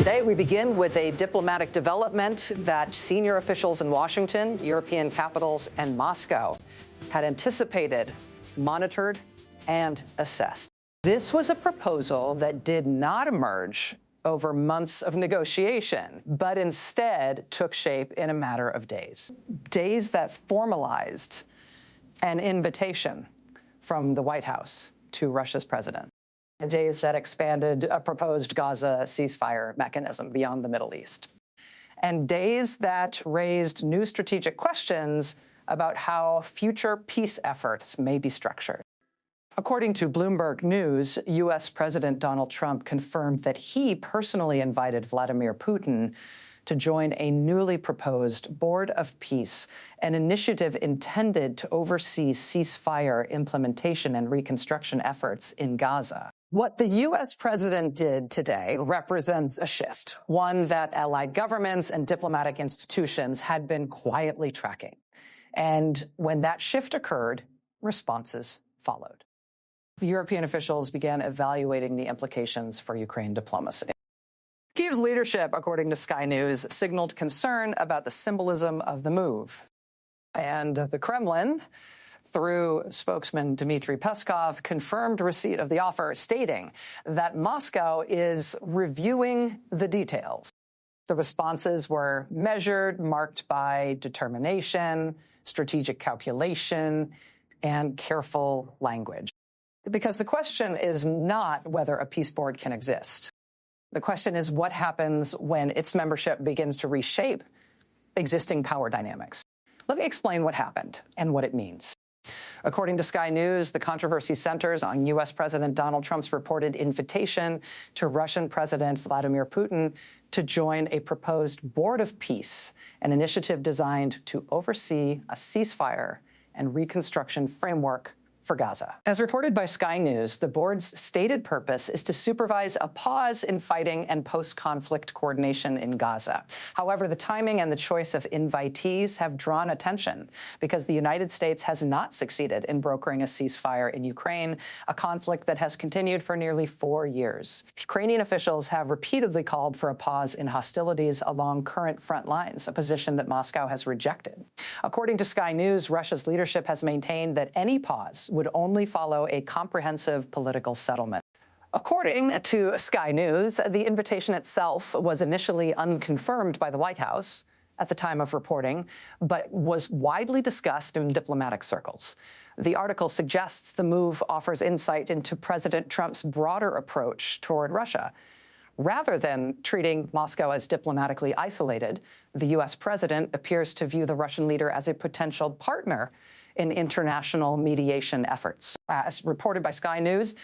Today, we begin with a diplomatic development that senior officials in Washington, European capitals, and Moscow had anticipated, monitored, and assessed. This was a proposal that did not emerge over months of negotiation, but instead took shape in a matter of days. Days that formalized an invitation from the White House to Russia's president. Days that expanded a proposed Gaza ceasefire mechanism beyond the Middle East. And days that raised new strategic questions about how future peace efforts may be structured. According to Bloomberg News, U.S. President Donald Trump confirmed that he personally invited Vladimir Putin to join a newly proposed Board of Peace, an initiative intended to oversee ceasefire implementation and reconstruction efforts in Gaza. What the U.S. president did today represents a shift, one that allied governments and diplomatic institutions had been quietly tracking. And when that shift occurred, responses followed. European officials began evaluating the implications for Ukraine diplomacy. Kiev's leadership, according to Sky News, signaled concern about the symbolism of the move. And the Kremlin, through spokesman Dmitry Peskov, confirmed receipt of the offer, stating that Moscow is reviewing the details. The responses were measured, marked by determination, strategic calculation, and careful language. Because the question is not whether a peace board can exist. The question is what happens when its membership begins to reshape existing power dynamics. Let me explain what happened and what it means. According to Sky News, the controversy centers on U.S. President Donald Trump's reported invitation to Russian President Vladimir Putin to join a proposed Board of Peace, an initiative designed to oversee a ceasefire and reconstruction framework for Gaza. As reported by Sky News, the board's stated purpose is to supervise a pause in fighting and post-conflict coordination in Gaza. However, the timing and the choice of invitees have drawn attention because the United States has not succeeded in brokering a ceasefire in Ukraine, a conflict that has continued for nearly 4 years. Ukrainian officials have repeatedly called for a pause in hostilities along current front lines, a position that Moscow has rejected. According to Sky News, Russia's leadership has maintained that any pause would only follow a comprehensive political settlement. According to Sky News, the invitation itself was initially unconfirmed by the White House at the time of reporting, but was widely discussed in diplomatic circles. The article suggests the move offers insight into President Trump's broader approach toward Russia. Rather than treating Moscow as diplomatically isolated, the U.S. president appears to view the Russian leader as a potential partner in international mediation efforts. As reported by Sky News,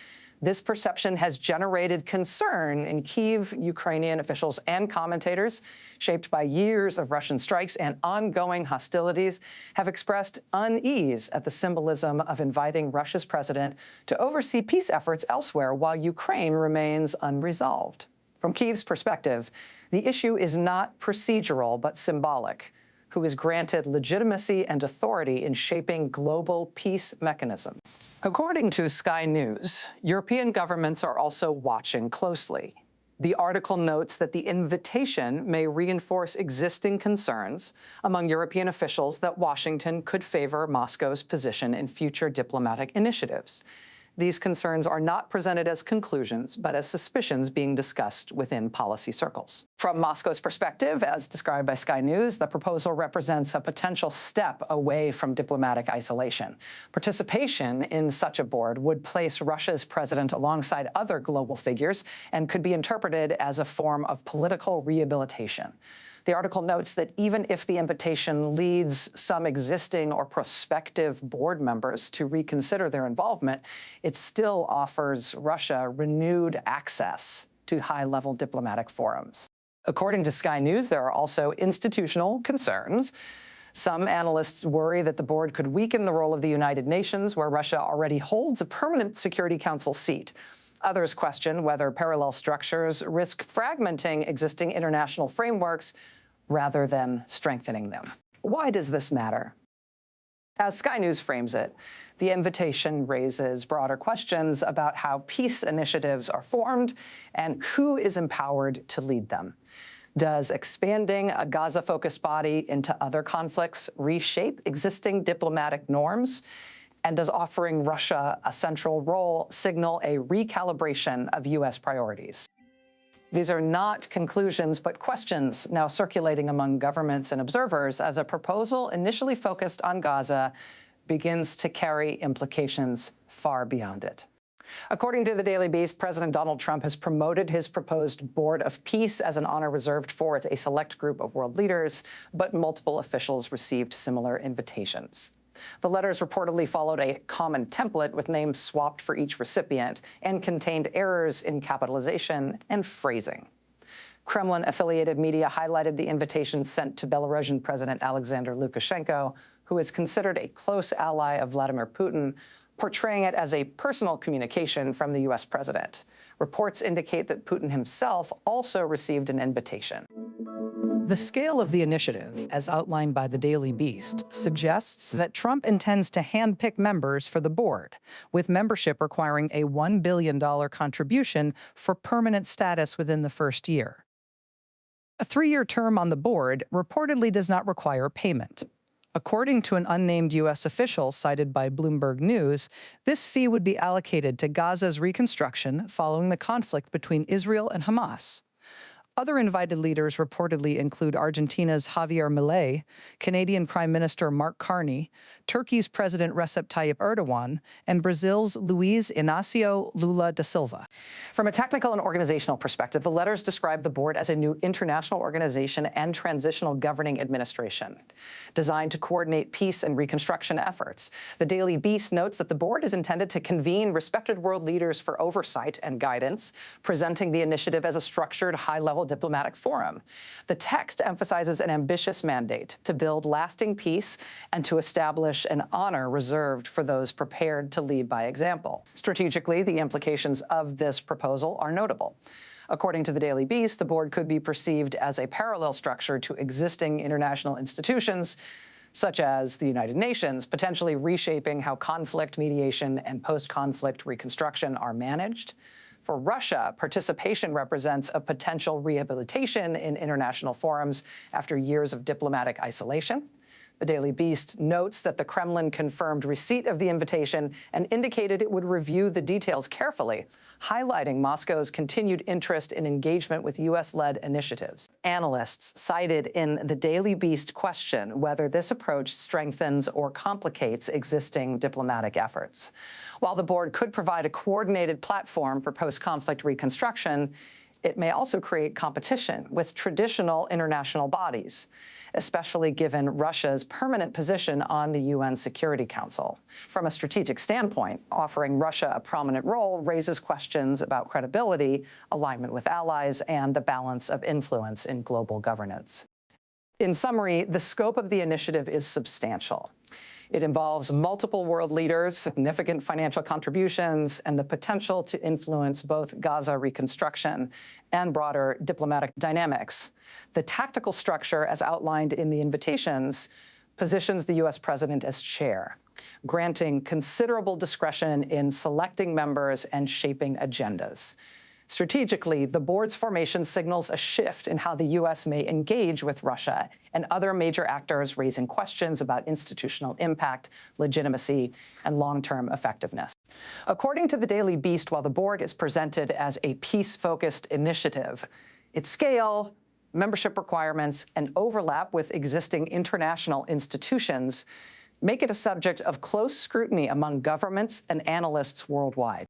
this perception has generated concern in Kyiv. Ukrainian officials and commentators, shaped by years of Russian strikes and ongoing hostilities, have expressed unease at the symbolism of inviting Russia's president to oversee peace efforts elsewhere while Ukraine remains unresolved. From Kyiv's perspective, the issue is not procedural but symbolic. Who is granted legitimacy and authority in shaping global peace mechanisms. According to Sky News, European governments are also watching closely. The article notes that the invitation may reinforce existing concerns among European officials that Washington could favor Moscow's position in future diplomatic initiatives. These concerns are not presented as conclusions, but as suspicions being discussed within policy circles. From Moscow's perspective, as described by Sky News, the proposal represents a potential step away from diplomatic isolation. Participation in such a board would place Russia's president alongside other global figures and could be interpreted as a form of political rehabilitation. The article notes that even if the invitation leads some existing or prospective board members to reconsider their involvement, it still offers Russia renewed access to high-level diplomatic forums. According to Sky News, there are also institutional concerns. Some analysts worry that the board could weaken the role of the United Nations, where Russia already holds a permanent Security Council seat. Others question whether parallel structures risk fragmenting existing international frameworks rather than strengthening them. Why does this matter? As Sky News frames it, the invitation raises broader questions about how peace initiatives are formed and who is empowered to lead them. Does expanding a Gaza-focused body into other conflicts reshape existing diplomatic norms? And does offering Russia a central role signal a recalibration of U.S. priorities? These are not conclusions, but questions now circulating among governments and observers as a proposal initially focused on Gaza begins to carry implications far beyond it. According to the Daily Beast, President Donald Trump has promoted his proposed Board of Peace as an honor reserved for a select group of world leaders, but multiple officials received similar invitations. The letters reportedly followed a common template with names swapped for each recipient and contained errors in capitalization and phrasing. Kremlin-affiliated media highlighted the invitation sent to Belarusian President Alexander Lukashenko, who is considered a close ally of Vladimir Putin, portraying it as a personal communication from the U.S. president. Reports indicate that Putin himself also received an invitation. The scale of the initiative, as outlined by the Daily Beast, suggests that Trump intends to handpick members for the board, with membership requiring a $1 billion contribution for permanent status within the first year. A 3-year term on the board reportedly does not require payment. According to an unnamed U.S. official cited by Bloomberg News, this fee would be allocated to Gaza's reconstruction following the conflict between Israel and Hamas. Other invited leaders reportedly include Argentina's Javier Milei, Canadian Prime Minister Mark Carney, Turkey's President Recep Tayyip Erdogan, and Brazil's Luiz Inacio Lula da Silva. From a technical and organizational perspective, the letters describe the board as a new international organization and transitional governing administration, designed to coordinate peace and reconstruction efforts. The Daily Beast notes that the board is intended to convene respected world leaders for oversight and guidance, presenting the initiative as a structured, high-level diplomatic forum. The text emphasizes an ambitious mandate to build lasting peace and to establish an honor reserved for those prepared to lead by example. Strategically, the implications of this proposal are notable. According to the Daily Beast, the board could be perceived as a parallel structure to existing international institutions, such as the United Nations, potentially reshaping how conflict mediation and post-conflict reconstruction are managed. For Russia, participation represents a potential rehabilitation in international forums after years of diplomatic isolation. The Daily Beast notes that the Kremlin confirmed receipt of the invitation and indicated it would review the details carefully, highlighting Moscow's continued interest in engagement with U.S.-led initiatives. Analysts cited in the Daily Beast question whether this approach strengthens or complicates existing diplomatic efforts. While the board could provide a coordinated platform for post-conflict reconstruction, it may also create competition with traditional international bodies, especially given Russia's permanent position on the UN Security Council. From a strategic standpoint, offering Russia a prominent role raises questions about credibility, alignment with allies, and the balance of influence in global governance. In summary, the scope of the initiative is substantial. It involves multiple world leaders, significant financial contributions, and the potential to influence both Gaza reconstruction and broader diplomatic dynamics. The tactical structure, as outlined in the invitations, positions the U.S. president as chair, granting considerable discretion in selecting members and shaping agendas. Strategically, the board's formation signals a shift in how the U.S. may engage with Russia and other major actors, raising questions about institutional impact, legitimacy, and long-term effectiveness. According to the Daily Beast, while the board is presented as a peace-focused initiative, its scale, membership requirements, and overlap with existing international institutions make it a subject of close scrutiny among governments and analysts worldwide.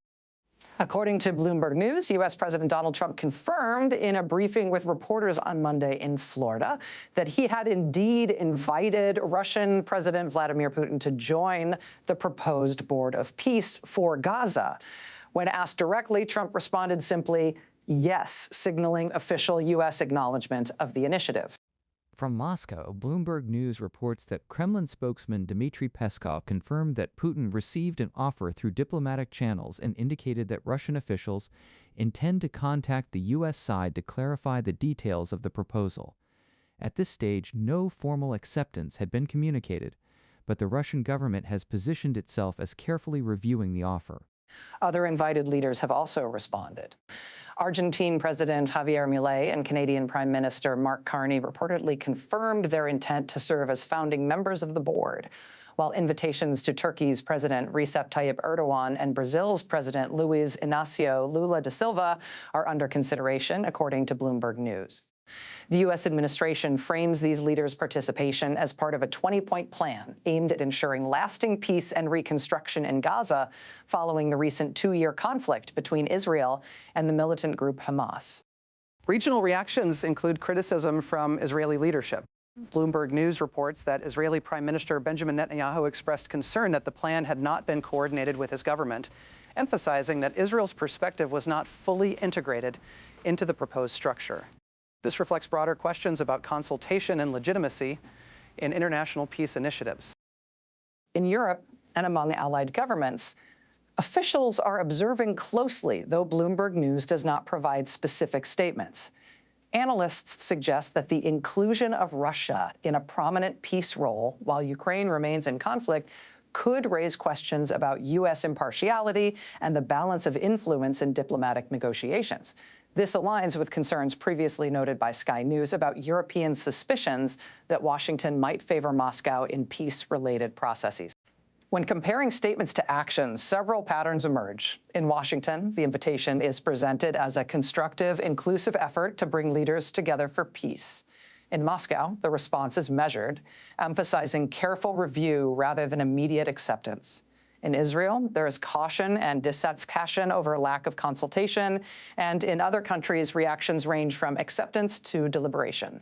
According to Bloomberg News, U.S. President Donald Trump confirmed in a briefing with reporters on Monday in Florida that he had indeed invited Russian President Vladimir Putin to join the proposed Board of Peace for Gaza. When asked directly, Trump responded simply, yes, signaling official U.S. acknowledgement of the initiative. From Moscow, Bloomberg News reports that Kremlin spokesman Dmitry Peskov confirmed that Putin received an offer through diplomatic channels and indicated that Russian officials intend to contact the U.S. side to clarify the details of the proposal. At this stage, no formal acceptance had been communicated, but the Russian government has positioned itself as carefully reviewing the offer. Other invited leaders have also responded. Argentine President Javier Milei and Canadian Prime Minister Mark Carney reportedly confirmed their intent to serve as founding members of the board, while invitations to Turkey's President Recep Tayyip Erdogan and Brazil's President Luiz Inacio Lula da Silva are under consideration, according to Bloomberg News. The U.S. administration frames these leaders' participation as part of a 20-point plan aimed at ensuring lasting peace and reconstruction in Gaza following the recent two-year conflict between Israel and the militant group Hamas. Regional reactions include criticism from Israeli leadership. Bloomberg News reports that Israeli Prime Minister Benjamin Netanyahu expressed concern that the plan had not been coordinated with his government, emphasizing that Israel's perspective was not fully integrated into the proposed structure. This reflects broader questions about consultation and legitimacy in international peace initiatives. In Europe and among allied governments, officials are observing closely, though Bloomberg News does not provide specific statements. Analysts suggest that the inclusion of Russia in a prominent peace role while Ukraine remains in conflict could raise questions about U.S. impartiality and the balance of influence in diplomatic negotiations. This aligns with concerns previously noted by Sky News about European suspicions that Washington might favor Moscow in peace-related processes. When comparing statements to actions, several patterns emerge. In Washington, the invitation is presented as a constructive, inclusive effort to bring leaders together for peace. In Moscow, the response is measured, emphasizing careful review rather than immediate acceptance. In Israel, there is caution and dissatisfaction over lack of consultation, and in other countries, reactions range from acceptance to deliberation.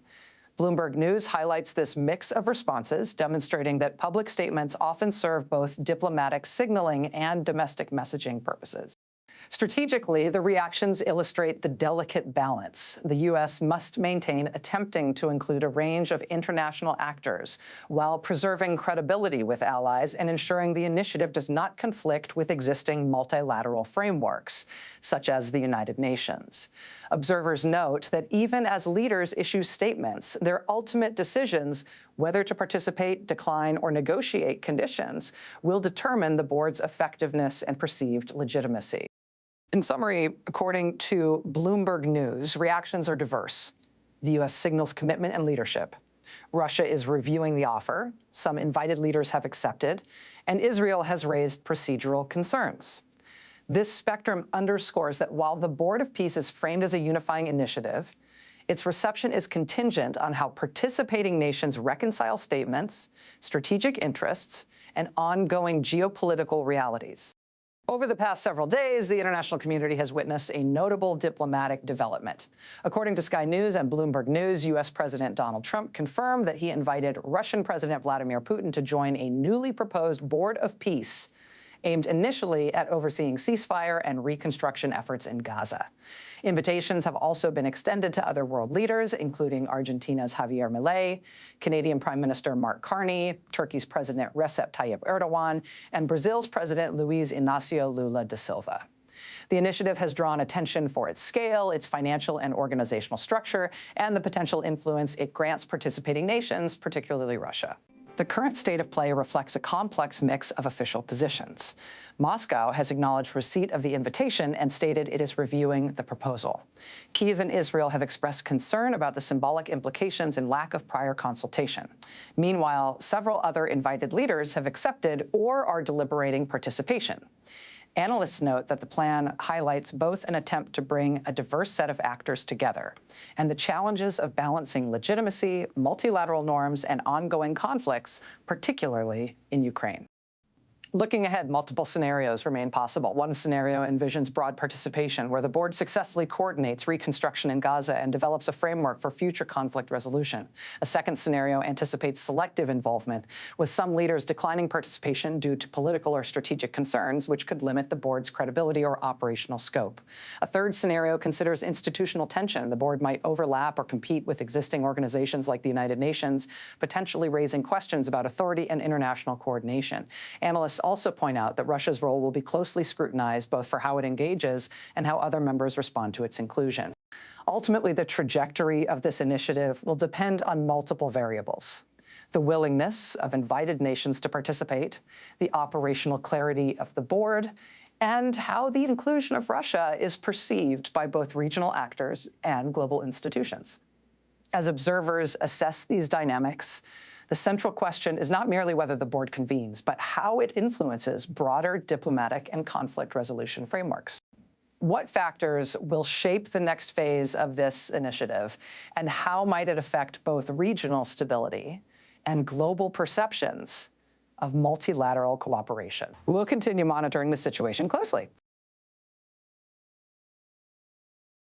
Bloomberg News highlights this mix of responses, demonstrating that public statements often serve both diplomatic signaling and domestic messaging purposes. Strategically, the reactions illustrate the delicate balance the U.S. must maintain attempting to include a range of international actors while preserving credibility with allies and ensuring the initiative does not conflict with existing multilateral frameworks, such as the United Nations. Observers note that even as leaders issue statements, their ultimate decisions, whether to participate, decline, or negotiate conditions, will determine the board's effectiveness and perceived legitimacy. In summary, according to Bloomberg News, reactions are diverse. The U.S. signals commitment and leadership. Russia is reviewing the offer. Some invited leaders have accepted, and Israel has raised procedural concerns. This spectrum underscores that while the Board of Peace is framed as a unifying initiative, its reception is contingent on how participating nations reconcile statements, strategic interests, and ongoing geopolitical realities. Over the past several days, the international community has witnessed a notable diplomatic development. According to Sky News and Bloomberg News, U.S. President Donald Trump confirmed that he invited Russian President Vladimir Putin to join a newly proposed Board of Peace aimed initially at overseeing ceasefire and reconstruction efforts in Gaza. Invitations have also been extended to other world leaders, including Argentina's Javier Milei, Canadian Prime Minister Mark Carney, Turkey's President Recep Tayyip Erdogan, and Brazil's President Luiz Inacio Lula da Silva. The initiative has drawn attention for its scale, its financial and organizational structure, and the potential influence it grants participating nations, particularly Russia. The current state of play reflects a complex mix of official positions. Moscow has acknowledged receipt of the invitation and stated it is reviewing the proposal. Kyiv and Israel have expressed concern about the symbolic implications and lack of prior consultation. Meanwhile, several other invited leaders have accepted or are deliberating participation. Analysts note that the plan highlights both an attempt to bring a diverse set of actors together and the challenges of balancing legitimacy, multilateral norms, and ongoing conflicts, particularly in Ukraine. Looking ahead, multiple scenarios remain possible. One scenario envisions broad participation, where the board successfully coordinates reconstruction in Gaza and develops a framework for future conflict resolution. A second scenario anticipates selective involvement, with some leaders declining participation due to political or strategic concerns, which could limit the board's credibility or operational scope. A third scenario considers institutional tension. The board might overlap or compete with existing organizations like the United Nations, potentially raising questions about authority and international coordination. Analysts also point out that Russia's role will be closely scrutinized both for how it engages and how other members respond to its inclusion. Ultimately, the trajectory of this initiative will depend on multiple variables. the willingness of invited nations to participate, the operational clarity of the board, and how the inclusion of Russia is perceived by both regional actors and global institutions. As observers assess these dynamics, the central question is not merely whether the board convenes, but how it influences broader diplomatic and conflict resolution frameworks. What factors will shape the next phase of this initiative, and how might it affect both regional stability and global perceptions of multilateral cooperation? We'll continue monitoring the situation closely.